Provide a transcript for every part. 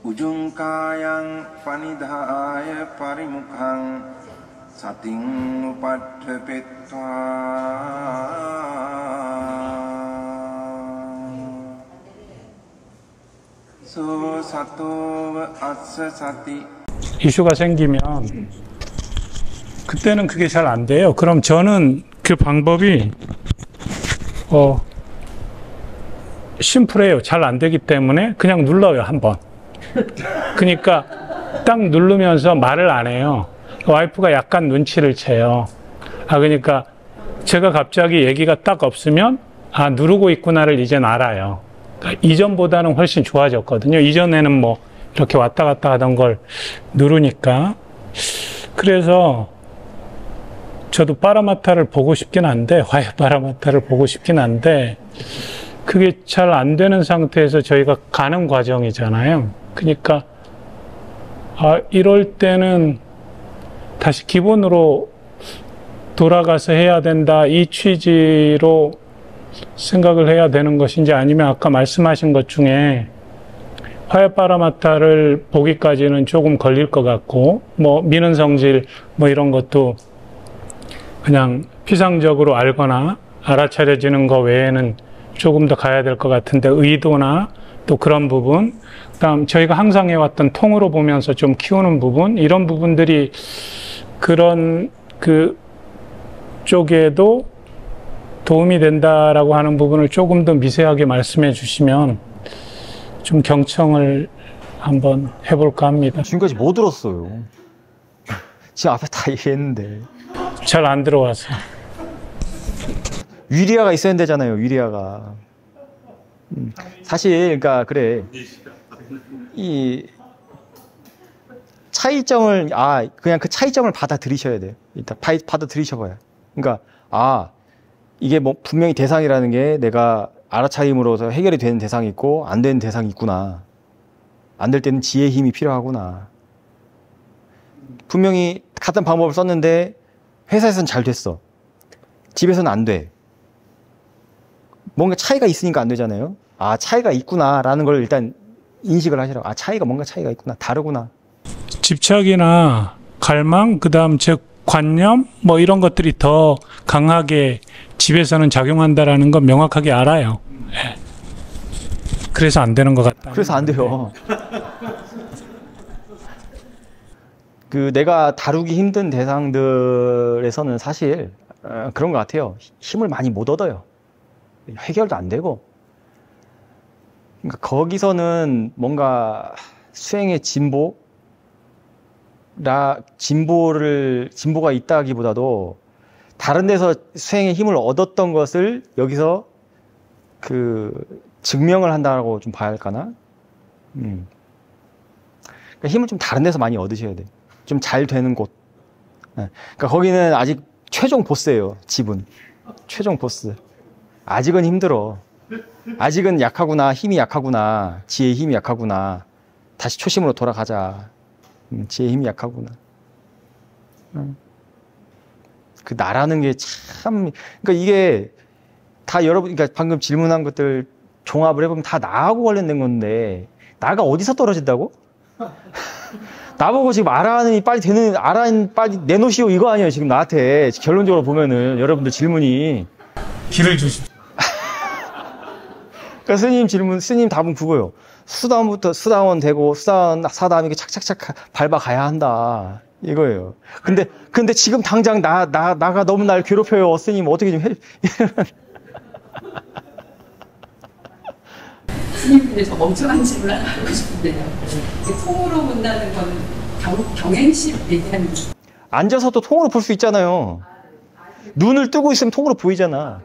우중가양 파니다야 파리묵항 사팅 우파트페타 소 사토 아스 사티 이슈가 생기면 그때는 그게 잘 안 돼요. 그럼 저는 그 방법이 심플해요. 잘 안 되기 때문에 그냥 눌러요, 한번. 그러니까 딱 누르면서 말을 안 해요. 와이프가 약간 눈치를 채요. 그러니까 제가 갑자기 얘기가 딱 없으면 누르고 있구나를 이젠 알아요. 그러니까 이전보다는 훨씬 좋아졌거든요. 이전에는 뭐 이렇게 왔다 갔다 하던 걸 누르니까. 그래서 저도 파라마타를 보고 싶긴 한데, 화해 파라마타를 보고 싶긴 한데, 그게 잘 안 되는 상태에서 저희가 가는 과정이잖아요. 그러니까 이럴 때는 다시 기본으로 돌아가서 해야 된다, 이 취지로 생각을 해야 되는 것인지, 아니면 아까 말씀하신 것 중에 화해 파라마타를 보기까지는 조금 걸릴 것 같고, 뭐 미는 성질 뭐 이런 것도 그냥 피상적으로 알거나 알아차려지는 거 외에는 조금 더 가야 될 것 같은데, 의도나 또 그런 부분, 그다음 저희가 항상 해왔던 통으로 보면서 좀 키우는 부분, 이런 부분들이 그런 그 쪽에도 도움이 된다라고 하는 부분을 조금 더 미세하게 말씀해 주시면 좀 경청을 한번 해볼까 합니다. 지금까지 뭐 들었어요? 지금 앞에 다 얘기했는데. 잘 안 들어와서. 위리아가 있어야 되잖아요, 위리아가. 사실, 그러니까, 그래. 이 차이점을, 그냥 그 차이점을 받아들이셔야 돼요. 일단 받아들이셔봐요. 그러니까, 이게 뭐 분명히 대상이라는 게 내가 알아차림으로서 해결이 되는 대상이 있고, 안 되는 대상이 있구나. 안 될 때는 지혜의 힘이 필요하구나. 분명히 같은 방법을 썼는데, 회사에서는 잘 됐어. 집에서는 안 돼. 뭔가 차이가 있으니까 안 되잖아요. 차이가 있구나라는 걸 일단 인식을 하시라고. 뭔가 차이가 있구나. 다르구나. 집착이나 갈망, 그다음 제 관념 뭐 이런 것들이 더 강하게 집에서는 작용한다라는 건 명확하게 알아요. 네. 그래서 안 되는 것 같다. 그래서 안 돼요. 내가 다루기 힘든 대상들에서는 사실 그런 것 같아요. 힘을 많이 못 얻어요. 해결도 안 되고. 그러니까 거기서는 뭔가 수행의 진보가 있다기보다도 다른 데서 수행의 힘을 얻었던 것을 여기서 증명을 한다고 좀 봐야 할까나? 그러니까 힘을 좀 다른 데서 많이 얻으셔야 돼요. 좀 잘 되는 곳. 그러니까 거기는 아직 최종 보스예요, 집은. 최종 보스. 아직은 힘들어. 아직은 약하구나, 힘이 약하구나, 지혜의 힘이 약하구나. 다시 초심으로 돌아가자. 지혜의 힘이 약하구나. 그 나라는 게 참, 그러니까 이게 다 그러니까 방금 질문한 것들 종합을 해보면 다 나하고 관련된 건데, 나가 어디서 떨어진다고? 나보고 지금 빨리 내놓으시오 이거 아니에요, 지금 나한테. 결론적으로 보면은, 여러분들 질문이. 길을 주십시오. 그러니까 스님 답은 그거예요. 수다원 되고, 사다음 이렇게 착착착 밟아가야 한다. 이거예요. 근데 지금 당장 나가 너무 날 괴롭혀요. 스님 어떻게 좀 해. 스님한테 저 멍청한 질문 하나 하고 싶은데요. 통으로 본다는 건 경행심 얘기하는 거죠. 앉아서도 통으로 볼 수 있잖아요. 눈을 뜨고 있으면 통으로 보이잖아.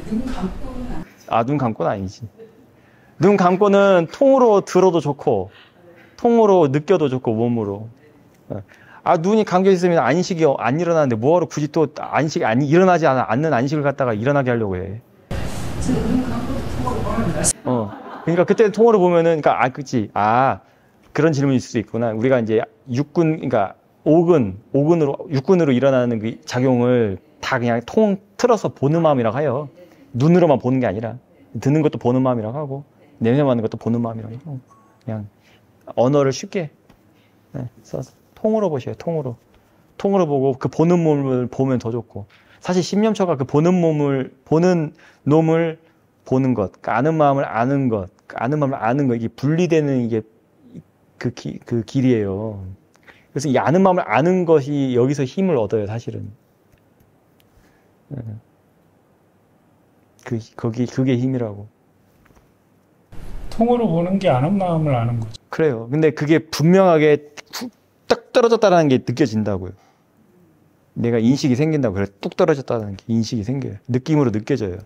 눈 감고는 눈 감고는 아니지. 눈 감고는 통으로 들어도 좋고, 통으로 느껴도 좋고, 몸으로. 눈이 감겨 있으면 안식이 안 일어나는데 뭐하러 굳이 또 일어나지 않는 안식을 갖다가 일어나게 하려고 해. 눈 감고도 통으로 보는 거죠. 그러니까 그때 통으로 보면은, 그치. 그런 질문이 있을 수 있구나. 우리가 이제 그러니까 육근으로 일어나는 그 작용을 다 그냥 틀어서 보는 마음이라고 해요. 눈으로만 보는 게 아니라, 듣는 것도 보는 마음이라고 하고, 냄새 맡는 것도 보는 마음이라고 하고, 그냥 언어를 쉽게 써서 통으로 보셔요. 통으로 보고 그 보는 몸을 보면 더 좋고. 사실 신념처가 그 보는 놈을 보는 것, 그 아는 마음을 아는 것, 이게 분리되는 이게 그 길이에요. 그래서 이 아는 마음을 아는 것이 여기서 힘을 얻어요, 사실은. 그게 힘이라고. 통으로 보는 게 아는 마음을 아는 거죠. 그래요. 근데 그게 분명하게 딱 떨어졌다는 게 느껴진다고요. 내가 인식이 생긴다고. 그래, 뚝 떨어졌다는 게 인식이 생겨요. 느낌으로 느껴져요.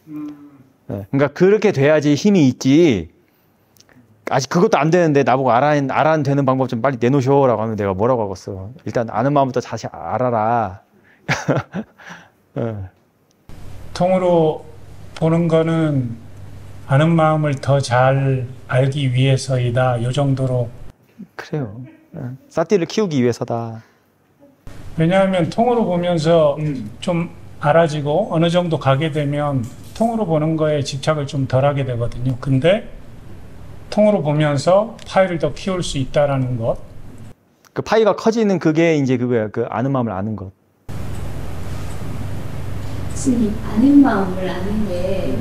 네. 그러니까 그렇게 돼야지 힘이 있지. 아직 그것도 안 되는데 나보고 알아는 되는 방법 좀 빨리 내놓으셔라고 하면 내가 뭐라고 하겠어. 일단 아는 마음부터 다시 알아라. 네. 통으로 보는 거는 아는 마음을 더 잘 알기 위해서이다. 요 정도로. 그래요. 사띠를 키우기 위해서다. 왜냐하면 통으로 보면서 좀 알아지고 어느 정도 가게 되면 통으로 보는 거에 집착을 좀 덜 하게 되거든요. 근데 통으로 보면서 파이를 더 키울 수 있다라는 것. 그 파이가 커지는 그게 이제 그거야. 그 아는 마음을 아는 것. 스님, 아는 마음을 아는 게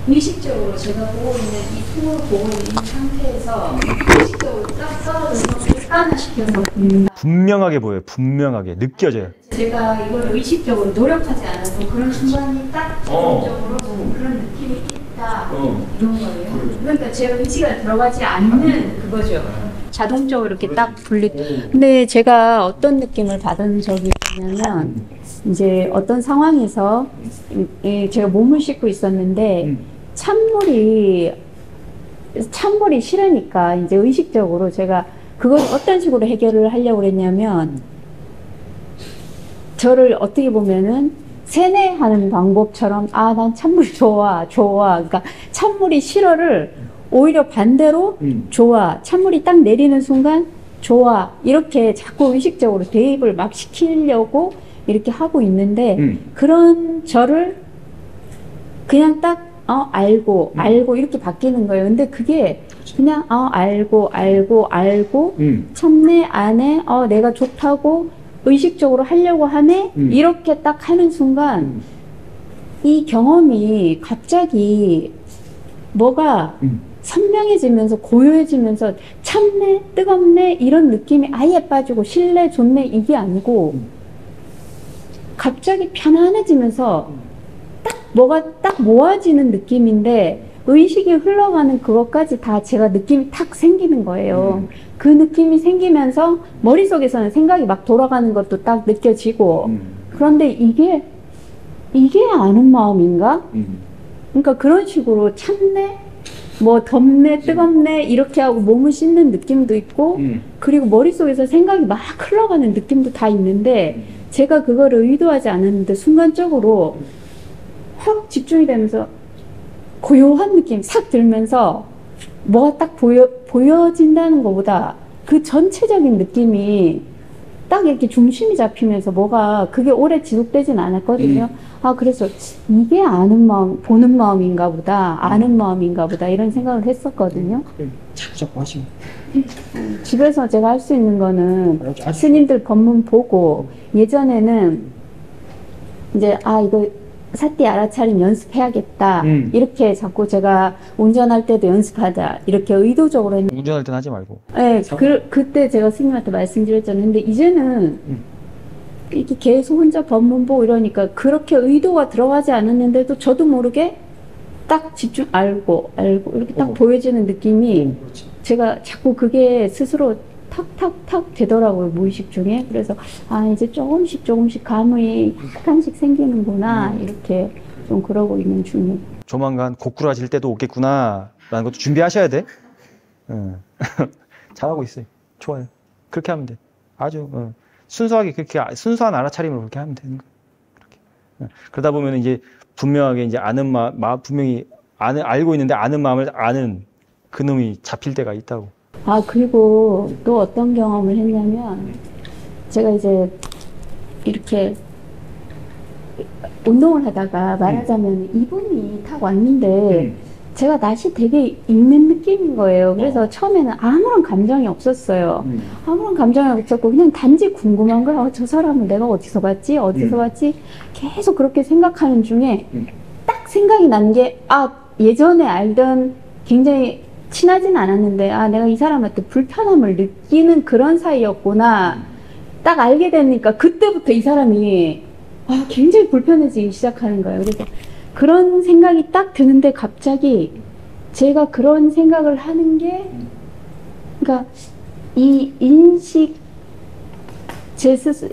의식적으로 제가 보고 있는 이 통으로 보고 있는 상태에서 의식적으로 딱 떨어져서 객관화시켜서 본다. 분명하게 보여요. 분명하게 느껴져요. 제가 이걸 의식적으로 노력하지 않아도 그런 순간이 딱 자동적으로 그런 느낌이 있다 이런 거예요. 그러니까 제가 의지가 들어가지 않는 그거죠. 자동적으로 이렇게 딱 분리. 근데 제가 어떤 느낌을 받은 적이 있냐면 이제 어떤 상황에서 제가 몸을 씻고 있었는데 찬물이 싫으니까 이제 의식적으로 제가 그걸 어떤 식으로 해결을 하려고 그랬냐면 저를 어떻게 보면은 세뇌하는 방법처럼 난 찬물이 좋아. 그러니까 찬물이 싫어를 오히려 반대로 좋아. 찬물이 딱 내리는 순간 좋아. 이렇게 자꾸 의식적으로 대입을 막 시키려고 이렇게 하고 있는데 그런 저를 그냥 딱 알고 이렇게 바뀌는 거예요. 근데 그게 그냥 알고 참내 안에 내가 좋다고 의식적으로 하려고 하네 이렇게 딱 하는 순간 이 경험이 갑자기 뭐가 선명해지면서 고요해지면서 참네 뜨겁네 이런 느낌이 아예 빠지고 싫네 좋네 이게 아니고 갑자기 편안해지면서 딱 뭐가 딱 모아지는 느낌인데 의식이 흘러가는 그것까지 다 제가 느낌이 탁 생기는 거예요. 그 느낌이 생기면서 머릿속에서는 생각이 막 돌아가는 것도 딱 느껴지고 그런데 이게 아는 마음인가? 그러니까 그런 식으로 참네 뭐 덥네 뜨겁네 이렇게 하고 몸을 씻는 느낌도 있고 그리고 머릿속에서 생각이 막 흘러가는 느낌도 다 있는데 제가 그거를 의도하지 않았는데 순간적으로 확 집중이 되면서 고요한 느낌 싹 들면서 뭐가 딱 보여진다는 것보다 그 전체적인 느낌이 딱 이렇게 중심이 잡히면서 뭐가 그게 오래 지속되진 않았거든요. 그래서 이게 아는 마음, 보는 마음인가 보다, 아는 마음인가 보다 이런 생각을 했었거든요. 자꾸 하시면. 집에서 제가 할 수 있는 거는 스님들 법문 보고 예전에는 이제 이거 사띠 알아차림 연습해야겠다 이렇게 자꾸 제가 운전할 때도 연습하자 이렇게 의도적으로 했는데 운전할 때는 하지 말고. 네, 그때 제가 스님한테 말씀드렸잖아요. 근데 이제는 이렇게 계속 혼자 법문 보고 이러니까 그렇게 의도가 들어가지 않았는데도 저도 모르게 딱 집중 알고 이렇게 딱 보여지는 느낌이 제가 자꾸 그게 스스로 탁탁탁 되더라고요, 무의식 중에. 그래서 이제 조금씩 감이 약간씩 생기는구나 이렇게 좀 그러고 있는 중이에요. 조만간 고꾸라질 때도 오겠구나 라는 것도 준비하셔야 돼. 잘하고 있어요. 좋아요. 그렇게 하면 돼. 아주 순수하게 그렇게 순수한 알아차림으로 그렇게 하면 되는 거예요. 그러다 보면 이제 분명하게 이제 아는 분명히 알고 있는데 아는 마음을 아는 그 놈이 잡힐 때가 있다고. 그리고 또 어떤 경험을 했냐면 제가 이제 이렇게 운동을 하다가 말하자면 이분이 탁 왔는데 제가 낯이 되게 익는 느낌인 거예요. 그래서 처음에는 아무런 감정이 없었어요. 아무런 감정이 없었고 그냥 단지 궁금한 거야. 저 사람은 내가 어디서 봤지? 어디서 봤지? 계속 그렇게 생각하는 중에 딱 생각이 난 게 예전에 알던 굉장히 친하진 않았는데 내가 이 사람한테 불편함을 느끼는 그런 사이였구나. 딱 알게 되니까 그때부터 이 사람이 굉장히 불편해지기 시작하는 거예요. 그래서 그런 생각이 딱 드는데 갑자기 제가 그런 생각을 하는 게 그러니까 이 인식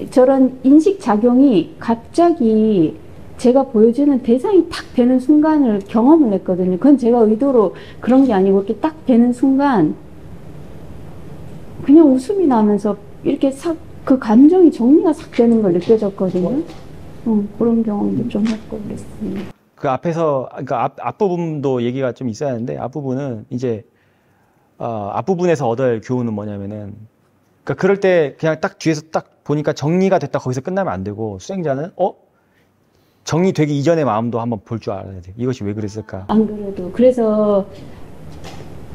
저런 인식 작용이 갑자기 제가 보여주는 대상이 딱 되는 순간을 경험을 했거든요. 그건 제가 의도로 그런 게 아니고 이렇게 딱 되는 순간 그냥 웃음이 나면서 이렇게 그 감정이 정리가 싹 되는 걸 느껴졌거든요. 그런 경험도 좀 했고 그랬습니다. 그 앞에서, 그러니까 앞부분도 얘기가 좀 있어야 하는데, 앞부분은 이제, 앞부분에서 얻어야 할 교훈은 뭐냐면은, 그러니까 그럴 때 그냥 딱 뒤에서 딱 보니까 정리가 됐다 거기서 끝나면 안 되고, 수행자는, 정리되기 이전의 마음도 한번 볼 줄 알아야 돼. 이것이 왜 그랬을까? 안 그래도. 그래서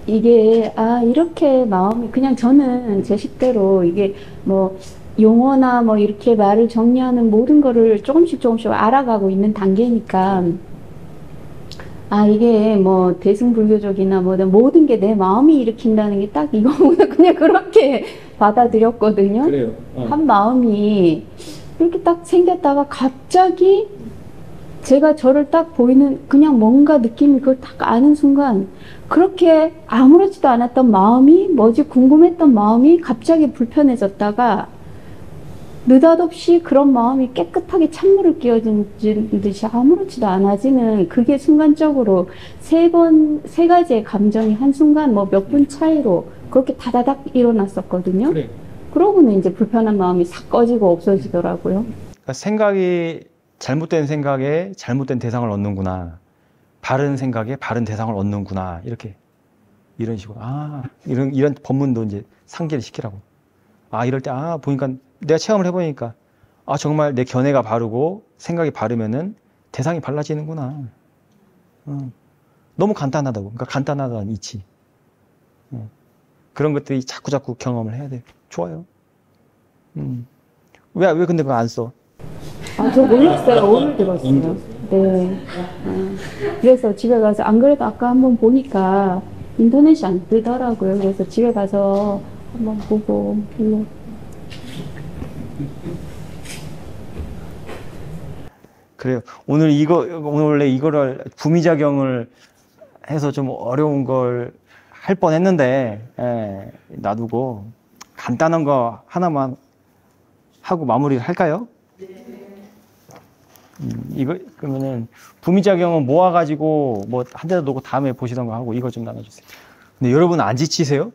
이게, 이렇게 마음이, 그냥 저는 제 식대로 이게 뭐, 용어나 뭐 이렇게 말을 정리하는 모든 거를 조금씩 알아가고 있는 단계니까, 이게 뭐 대승불교적이나 뭐 모든 게 내 마음이 일으킨다는 게 딱 이거구나. 그냥 그렇게 받아들였거든요. 그래요. 한 마음이 이렇게 딱 생겼다가 갑자기 제가 저를 딱 보이는 그냥 뭔가 느낌이 그걸 딱 아는 순간 그렇게 아무렇지도 않았던 마음이 뭐지 궁금했던 마음이 갑자기 불편해졌다가 느닷없이 그런 마음이 깨끗하게 찬물을 끼얹은 듯이 아무렇지도 않아지는 그게 순간적으로 세 가지의 감정이 한순간 뭐 몇 분 차이로 그렇게 다다닥 일어났었거든요. 그래. 그러고는 이제 불편한 마음이 싹 꺼지고 없어지더라고요. 그러니까 잘못된 생각에 잘못된 대상을 얻는구나. 바른 생각에 바른 대상을 얻는구나. 이런 식으로. 이런 법문도 이제 상기를 시키라고. 이럴 때, 보니까, 내가 체험을 해보니까, 정말 내 견해가 바르고, 생각이 바르면은 대상이 발라지는구나. 너무 간단하다고. 그러니까 간단하다는 이치. 그런 것들이 자꾸 경험을 해야 돼. 좋아요. 왜 근데 그거 안 써? 저 몰랐어요. 오늘 들었어요. 네. 그래서 집에 가서, 안 그래도 아까 한번 보니까 인터넷이 안 뜨더라고요. 그래서 집에 가서 한번 보고, 그래요. 오늘 원래 이거를 부미작용을 해서 좀 어려운 걸 할 뻔 했는데, 놔두고 간단한 거 하나만 하고 마무리를 할까요? 그러면은, 부미작용은 모아가지고, 뭐, 한 대다 놓고 다음에 보시던 거 하고, 이거 좀 나눠주세요. 근데 여러분 안 지치세요?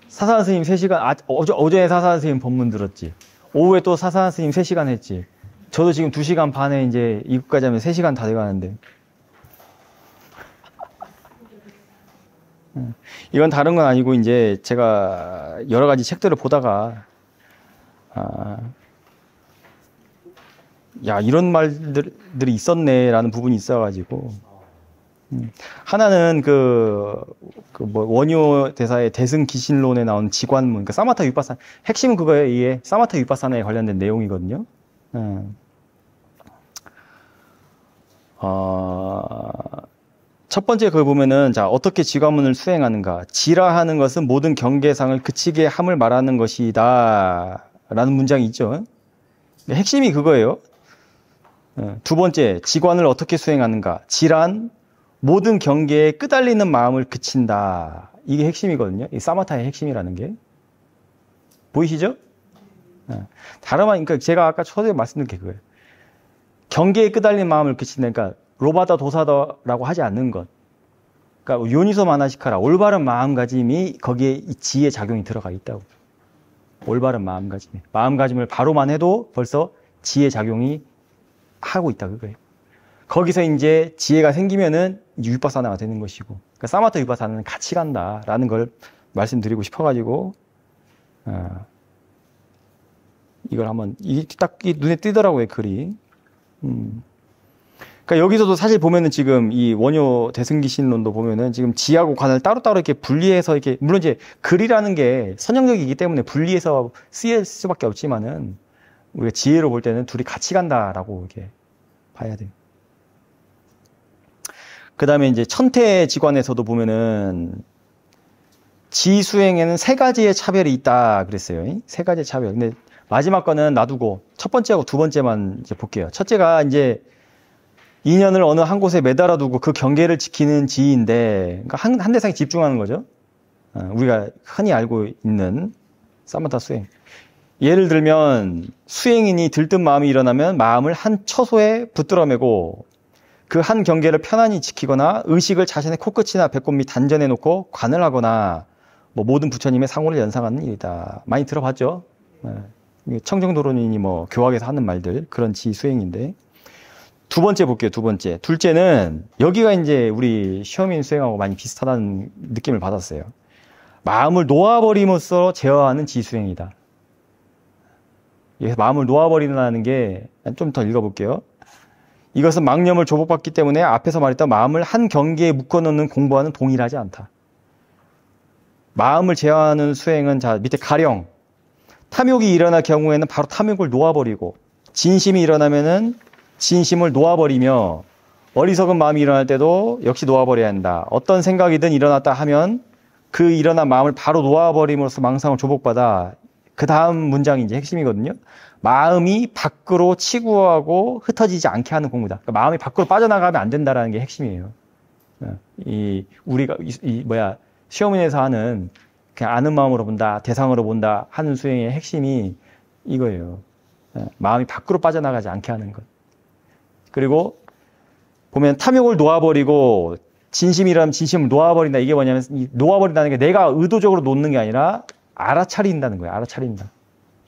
사사한 스님 3시간, 어제 사사한 스님 법문 들었지? 오후에 또 사사한 스님 3시간 했지? 저도 지금 2시간 반에 이제 이국까지 하면 3시간 다 돼가는데. 이건 다른 건 아니고, 이제 제가 여러 가지 책들을 보다가, 이런 말들이 있었네라는 부분이 있어가지고, 하나는 원효 대사의 대승기신론에 나온 지관문, 그러니까 사마타 위파사나, 핵심은 그거예요. 이게 사마타 위파사나에 관련된 내용이거든요. 첫 번째 그걸 보면은, 어떻게 지관문을 수행하는가. 지라하는 것은 모든 경계상을 그치게 함을 말하는 것이다. 라는 문장이 있죠. 핵심이 그거예요. 두 번째, 지관을 어떻게 수행하는가. 지란, 모든 경계에 끄달리는 마음을 그친다. 이게 핵심이거든요. 이 사마타의 핵심이라는 게. 보이시죠? 그러니까 제가 아까 초대에 말씀드린 게 그거예요. 경계에 끄달린 마음을 그친다. 그러니까 로바다 도사다라고 하지 않는 것. 그러니까 요니소 마나시카라, 올바른 마음가짐이 거기에 이 지의 작용이 들어가 있다고. 올바른 마음가짐. 마음가짐을 바로만 해도 벌써 지의 작용이 하고 있다 그거예요. 거기서 이제 지혜가 생기면은 위파사나가 되는 것이고, 그러니까 사마타 위파사나는 같이 간다라는 걸 말씀드리고 싶어가지고, 이걸 한번 딱 눈에 띄더라고요 글이. 그러니까 여기서도 사실 보면은 지금 이 원효 대승기신론도 보면은 지금 지하고 관을 따로따로 이렇게 분리해서 이렇게, 물론 이제 글이라는 게 선형적이기 때문에 분리해서 쓰일 수밖에 없지만은 우리가 지혜로 볼 때는 둘이 같이 간다라고 이렇게 봐야 돼요. 그 다음에 이제 천태지관에서도 보면은 지수행에는 세 가지의 차별이 있다 그랬어요. 세 가지의 차별. 근데 마지막 거는 놔두고 첫 번째하고 두 번째만 이제 볼게요. 첫째가 이제 인연을 어느 한 곳에 매달아 두고 그 경계를 지키는 지인데, 그러니까 한 대상에 집중하는 거죠. 우리가 흔히 알고 있는 사마타 수행. 예를 들면 수행인이 들뜬 마음이 일어나면 마음을 한 처소에 붙들어 매고 그 한 경계를 편안히 지키거나 의식을 자신의 코끝이나 배꼽 밑 단전에 놓고 관을 하거나 뭐 모든 부처님의 상호를 연상하는 일이다. 많이 들어봤죠? 청정도론인이 뭐 교학에서 하는 말들, 그런 지수행인데. 두 번째 볼게요, 두 번째. 둘째는 여기가 이제 우리 시험인 수행하고 많이 비슷하다는 느낌을 받았어요. 마음을 놓아버림으로써 제어하는 지수행이다. 여기서 마음을 놓아버린다는 게 좀 더 읽어볼게요. 이것은 망념을 조복받기 때문에 앞에서 말했던 마음을 한 경계에 묶어놓는 공부와는 동일하지 않다. 마음을 제어하는 수행은 자 밑에 가령 탐욕이 일어날 경우에는 바로 탐욕을 놓아버리고, 진심이 일어나면은 진심을 놓아버리며, 어리석은 마음이 일어날 때도 역시 놓아버려야 한다. 어떤 생각이든 일어났다 하면 그 일어난 마음을 바로 놓아버림으로써 망상을 조복받아. 그 다음 문장이 이제 핵심이거든요. 마음이 밖으로 치구하고 흩어지지 않게 하는 공부다. 그러니까 마음이 밖으로 빠져나가면 안 된다라는 게 핵심이에요. 우리가 시험인에서 하는 그냥 아는 마음으로 본다, 대상으로 본다 하는 수행의 핵심이 이거예요. 마음이 밖으로 빠져나가지 않게 하는 것. 그리고 보면 탐욕을 놓아버리고 진심이라면 진심을 놓아버린다. 이게 뭐냐면 이 놓아버린다는 게 내가 의도적으로 놓는 게 아니라 알아차린다는 거예요. 알아차린다.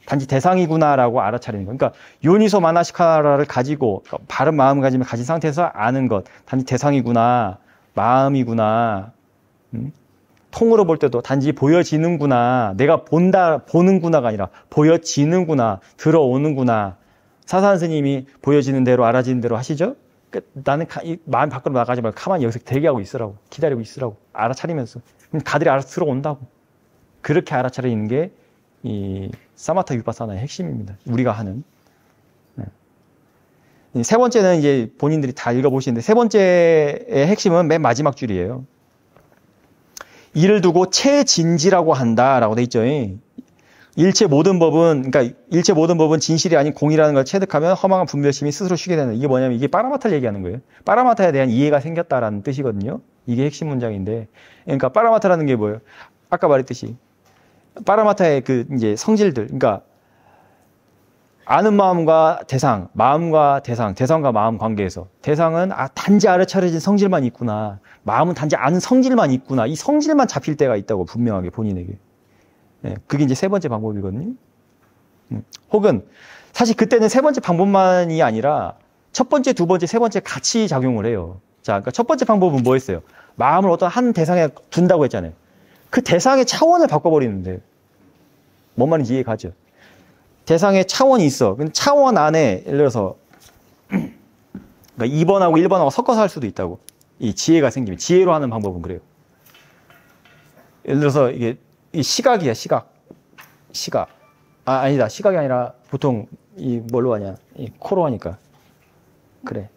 단지 대상이구나라고 알아차리는 거. 그러니까 요니소 마나시카라를 가지고 바른 마음가짐을 가진 상태에서 아는 것. 단지 대상이구나, 마음이구나. 통으로 볼 때도 단지 보여지는구나, 내가 보는구나가 아니라 보여지는구나, 들어오는구나. 사산 스님이 보여지는 대로 알아지는 대로 하시죠? 그러니까 나는 마음 밖으로 나가지 말고 가만히 여기서 대기하고 있으라고, 기다리고 있으라고, 알아차리면서. 그럼 가들이 알아서 들어온다고. 그렇게 알아차리는 게 이 사마타 위파사나의 핵심입니다. 우리가 하는. 세 번째는 이제 본인들이 다 읽어보시는데, 세 번째의 핵심은 맨 마지막 줄이에요. 이를 두고 체진지라고 한다라고 돼 있죠. 일체 모든 법은 진실이 아닌 공이라는 걸 체득하면 허망한 분별심이 스스로 쉬게 되는. 이게 뭐냐면 이게 빠라마타를 얘기하는 거예요. 빠라마타에 대한 이해가 생겼다라는 뜻이거든요. 이게 핵심 문장인데, 그러니까 빠라마타라는 게 뭐예요? 아까 말했듯이 빠라마타의 그 이제 성질들, 그러니까 아는 마음과 대상, 마음과 대상, 대상과 마음 관계에서 대상은 단지 알아차려진 성질만 있구나, 마음은 단지 아는 성질만 있구나, 이 성질만 잡힐 때가 있다고 분명하게 본인에게. 그게 이제 세 번째 방법이거든요. 혹은 사실 그때는 세 번째 방법만이 아니라 첫 번째, 두 번째, 세 번째 같이 작용을 해요. 자, 그러니까 첫 번째 방법은 뭐였어요? 마음을 어떤 한 대상에 둔다고 했잖아요. 그 대상의 차원을 바꿔버리는데, 뭔 말인지 이해가죠? 대상의 차원이 있어. 근데 차원 안에, 예를 들어서, 그러니까 2번하고 1번하고 섞어서 할 수도 있다고. 이 지혜가 생기면. 지혜로 하는 방법은 그래요. 예를 들어서, 이게, 이 시각이야, 시각. 시각. 아니다. 시각이 아니라, 보통, 이 뭘로 하냐. 이 코로 하니까. 그래.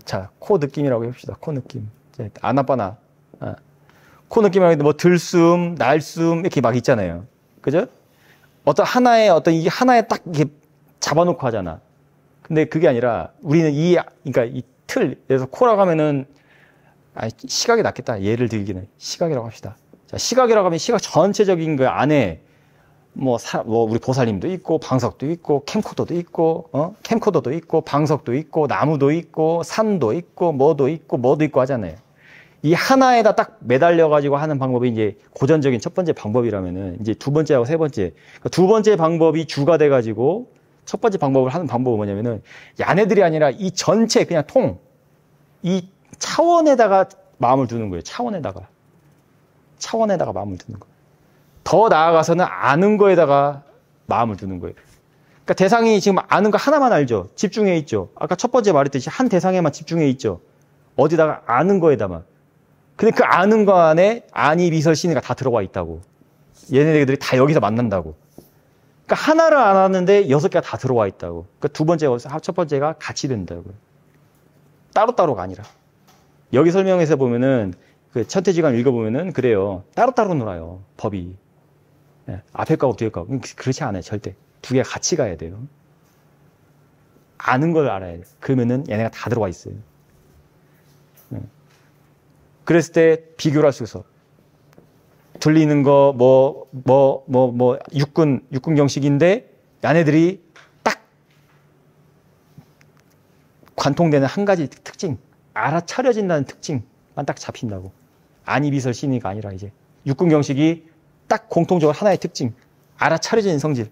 자, 코 느낌이라고 해봅시다. 코 느낌. 아나빠나. 코 느낌이라고 했는데, 뭐, 들숨, 날숨, 이렇게 막 있잖아요. 그죠? 이게 하나에 딱 이렇게 잡아놓고 하잖아. 근데 그게 아니라, 우리는 그러니까 이 틀, 그래서 코라고 하면은, 시각이 낫겠다. 예를 들기는. 시각이라고 합시다. 자, 시각이라고 하면 시각 전체적인 그 안에, 우리 보살님도 있고, 방석도 있고, 캠코더도 있고, 캠코더도 있고, 방석도 있고, 나무도 있고, 산도 있고, 뭐도 있고 하잖아요. 이 하나에다 딱 매달려가지고 하는 방법이 이제 고전적인 첫 번째 방법이라면은, 이제 두 번째하고 세 번째. 그러니까 두 번째 방법이 주가 돼가지고, 첫 번째 방법을 하는 방법은 뭐냐면은, 야네들이 아니라 이 전체 그냥 이 차원에다가 마음을 두는 거예요. 차원에다가 마음을 두는 거예요. 더 나아가서는 아는 거에다가 마음을 두는 거예요. 그러니까 대상이 지금 아는 거 하나만 알죠. 집중해 있죠. 아까 첫 번째 말했듯이 한 대상에만 집중해 있죠. 어디다가 아는 거에다만. 근데 그 아는 거 안에 아니, 미설, 신이가 다 들어와 있다고. 얘네들이 다 여기서 만난다고. 그러니까 하나를 안 하는데 6개가 다 들어와 있다고. 그러니까 두 번째, 첫 번째가 같이 된다고. 따로따로가 아니라. 여기 설명에서 보면은 그 천태지관 읽어보면은 그래요. 따로따로 놀아요. 법이. 예, 앞에 거하고 뒤에 거하고. 그렇지 않아요. 절대. 두 개가 같이 가야 돼요. 아는 걸 알아야 돼요. 그러면은 얘네가 다 들어와 있어요. 예. 그랬을 때 비교를 할 수 있어. 들리는 거, 육군 경식인데, 얘네들이 딱 관통되는 한 가지 특징, 알아차려진다는 특징만 딱 잡힌다고. 아니, 비설, 신이가 아니라 이제. 육군 경식이 딱 공통적으로 하나의 특징, 알아차려진 성질.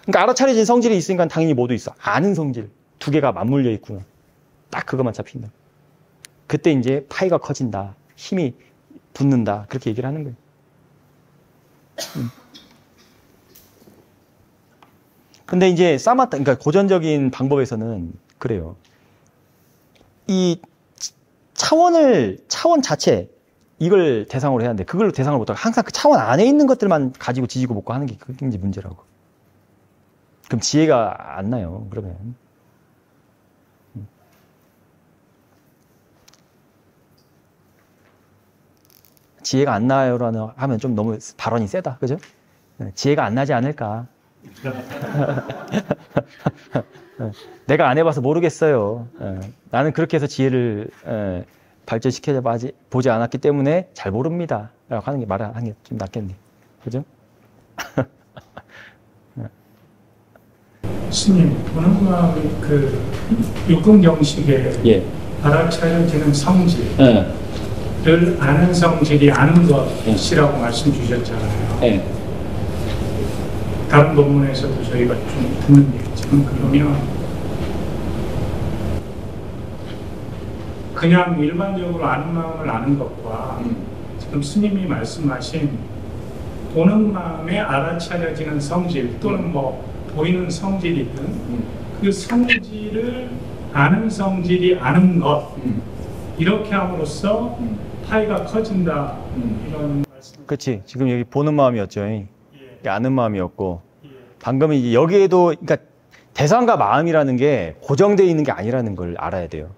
그러니까 알아차려진 성질이 있으니까 당연히 뭐도 있어. 아는 성질. 두 개가 맞물려 있구나. 딱 그것만 잡힌다. 그때 이제 파이가 커진다. 힘이 붙는다. 그렇게 얘기를 하는 거예요. 근데 이제 사마타, 그러니까 고전적인 방법에서는 그래요. 이 차원 자체, 이걸 대상으로 해야 하는데, 그걸 대상으로 못하고 항상 그 차원 안에 있는 것들만 가지고 지지고 볶고 하는 게 그게 이제 문제라고. 그럼 지혜가 안 나요, 그러면. 지혜가 안 나요라는 하면 좀 너무 발언이 세다, 그죠? 지혜가 안 나지 않을까. 내가 안 해봐서 모르겠어요. 나는 그렇게 해서 지혜를 발전시켜 보지 않았기 때문에 잘 모릅니다. 라고 하는 게 말하는 게 좀 낫겠네. 그죠? 스님, 보는 마음이 그 육군경식의 예. 알아차려지는 성질을 아는 성질이 아는 것이라고 말씀 주셨잖아요. 예. 다른 본문에서도 저희가 좀 듣는 얘기지만, 그러면 그냥 일반적으로 아는 마음을 아는 것과 지금 스님이 말씀하신 보는 마음에 알아차려지는 성질 또는 뭐 보이는 성질이든 그 성질을 아는 성질이 아는 것, 이렇게 함으로써 파이가 커진다, 이런 말씀. 그렇지. 지금 여기 보는 마음이었죠. 아는 마음이었고, 방금은 이제 여기에도, 그러니까 대상과 마음이라는 게 고정되어 있는 게 아니라는 걸 알아야 돼요.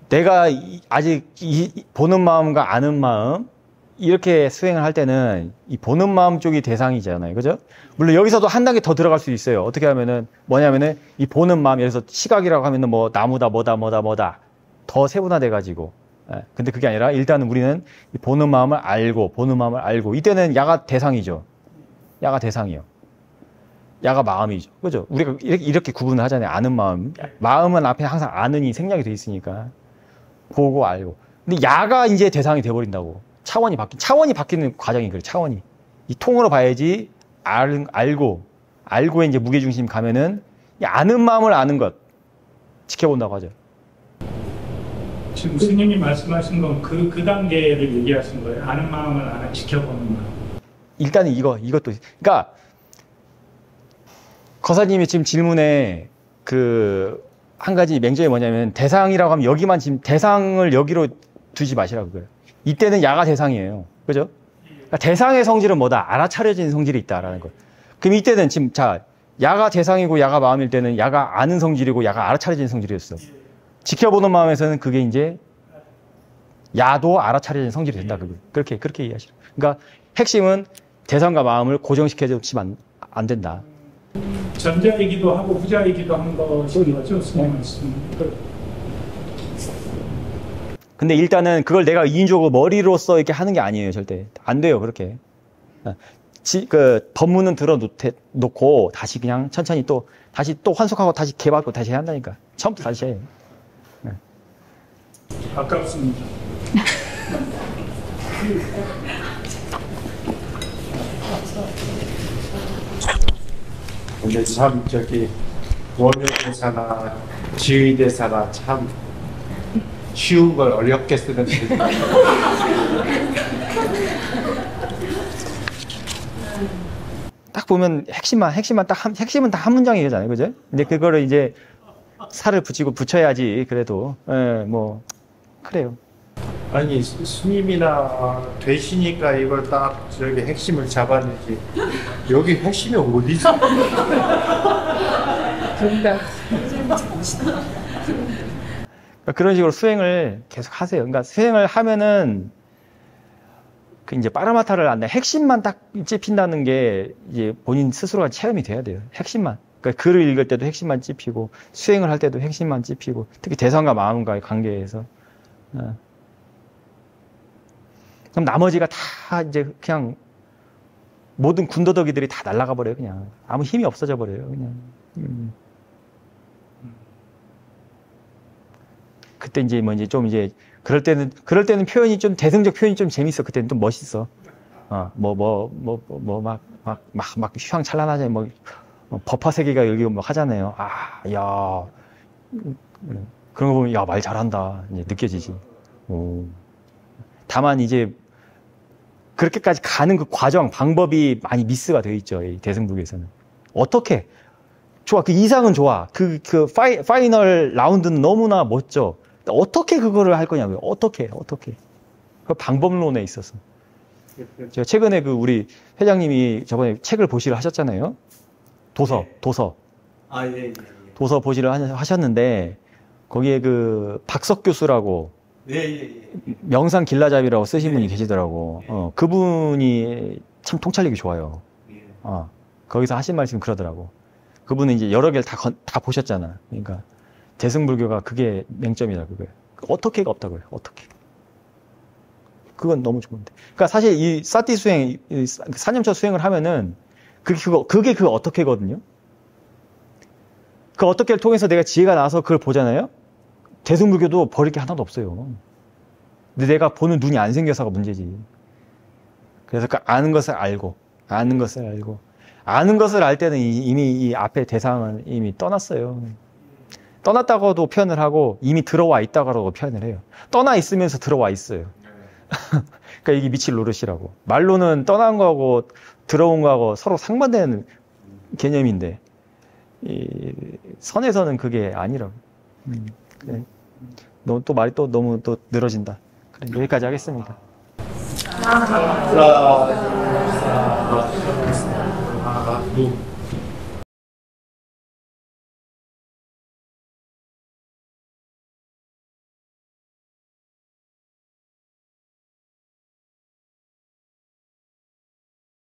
내가 아직 보는 마음과 아는 마음, 이렇게 수행을 할 때는 이 보는 마음 쪽이 대상이잖아요. 그죠? 물론 여기서도 한 단계 더 들어갈 수 있어요. 어떻게 하면은, 뭐냐면은, 이 보는 마음, 예를 들어서 시각이라고 하면은 뭐 나무다, 뭐다, 더 세분화돼가지고. 근데 그게 아니라 일단은 우리는 이 보는 마음을 알고, 이때는 야가 대상이죠. 야가 대상이요. 야가 마음이죠. 그죠? 우리가 이렇게 구분을 하잖아요. 아는 마음. 마음은 앞에 항상 아는이 생략이 돼 있으니까. 보고 알고. 근데 야가 이제 대상이 돼버린다고. 차원이 바뀌는 과정이 그래. 차원이. 이 통으로 봐야지 알고에 이제 무게중심 가면은 이 아는 마음을 아는 것 지켜본다고 하죠. 지금 스님이 말씀하신 건 그 단계를 얘기하신 거예요. 아는 마음을 지켜보는 마음. 일단은 이것도. 그러니까 거사님이 지금 질문에 한 가지 맹점이 뭐냐면 대상이라고 하면 여기만 지금 대상을 여기로 두지 마시라고 그래요. 이때는 야가 대상이에요. 그죠? 그러니까 대상의 성질은 뭐다? 알아차려진 성질이 있다라는 거. 그럼 이때는 지금 야가 대상이고 야가 마음일 때는 야가 아는 성질이고 야가 알아차려진 성질이었어. 지켜보는 마음에서는 그게 이제 야도 알아차려진 성질이 된다. 그렇게 이해하시라. 그러니까 핵심은 대상과 마음을 고정시켜주시면 안 된다. 전자이기도 하고 후자이기도 한 것인 거죠, 스님 말씀. 근데 일단은 그걸 내가 이인적으로 머리로서 이렇게 하는 게 아니에요, 절대. 안 돼요, 그렇게. 법문은 들어놓고 다시 그냥 천천히 다시 환속하고 다시 개받고 다시 해야 한다니까. 처음부터 다시 해요. 아깝습니다. 근데 참 원효대사나 지의대사나 참 쉬운 걸 어렵게 쓰는데 딱 보면 핵심은 딱 한 문장이잖아요, 그죠? 근데 그거를 이제 살을 붙여야지 그래도 뭐 그래요. 아니 스님이나 되시니까 이걸 딱 저기 핵심을 잡아내지. 여기 핵심이 어디 있어? 정답. 그러니까 그런 식으로 수행을 계속 하세요. 그러니까 수행을 하면은 그 이제 파라마타를 안다. 핵심만 딱 찝힌다는 게 이제 본인 스스로가 체험이 돼야 돼요. 핵심만. 그러니까 글을 읽을 때도 핵심만 찝히고 수행을 할 때도 핵심만 찝히고 특히 대상과 마음과의 관계에서. 그럼 나머지가 다 이제 그냥 모든 군더더기들이 다 날아가 버려요. 그냥 아무 힘이 없어져 버려요. 그냥. 그때 이제 뭐 이제 좀 이제 그럴 때는 표현이 좀 대승적 표현이 좀 재밌어. 그때는 좀 멋있어. 막 휘황찬란하잖아요. 뭐 법화 세계가 여기 막 하잖아요. 야 그런 거 보면 야 말 잘한다 이제 느껴지지. 다만 이제 그렇게까지 가는 그 과정 방법이 많이 미스가 되어 있죠. 이 대승불교에서는 어떻게 좋아 그 이상은 좋아 그 파이널 라운드는 너무나 멋져. 어떻게 그거를 할 거냐고요. 어떻게 그 방법론에 있어서 제가 최근에 그 우리 회장님이 저번에 책을 보시러 하셨잖아요. 도서 예. 도서 보시러 하셨는데 거기에 그 박석 교수라고 명상 길라잡이라고 쓰신 분이 계시더라고. 그분이 참 통찰력이 좋아요. 거기서 하신 말씀 그러더라고. 그분은 이제 여러 개를 다 보셨잖아. 그러니까 대승불교가 그게 맹점이다 그거예요. 어떻게가 없다고요. 어떻게. 그건 너무 좋은데. 그러니까 사실 이 사티 수행, 사념처 수행을 하면은 그게 그 어떻게거든요. 그 어떻게를 통해서 내가 지혜가 나서 그걸 보잖아요. 대승불교도 버릴 게 하나도 없어요. 근데 내가 보는 눈이 안 생겨서가 문제지. 그래서 그 아는 것을 알고 아는 것을 알 때는 이미 이 앞에 대상은 이미 떠났어요. 떠났다고도 표현을 하고 이미 들어와 있다고도 표현을 해요. 떠나 있으면서 들어와 있어요. 그러니까 이게 미칠 노릇이라고. 말로는 떠난 거하고 들어온 거하고 서로 상반되는 개념인데 이 선에서는 그게 아니라고. 그래. 또 말이 또 너무 또 늘어진다. 그래, 여기까지 하겠습니다. 아,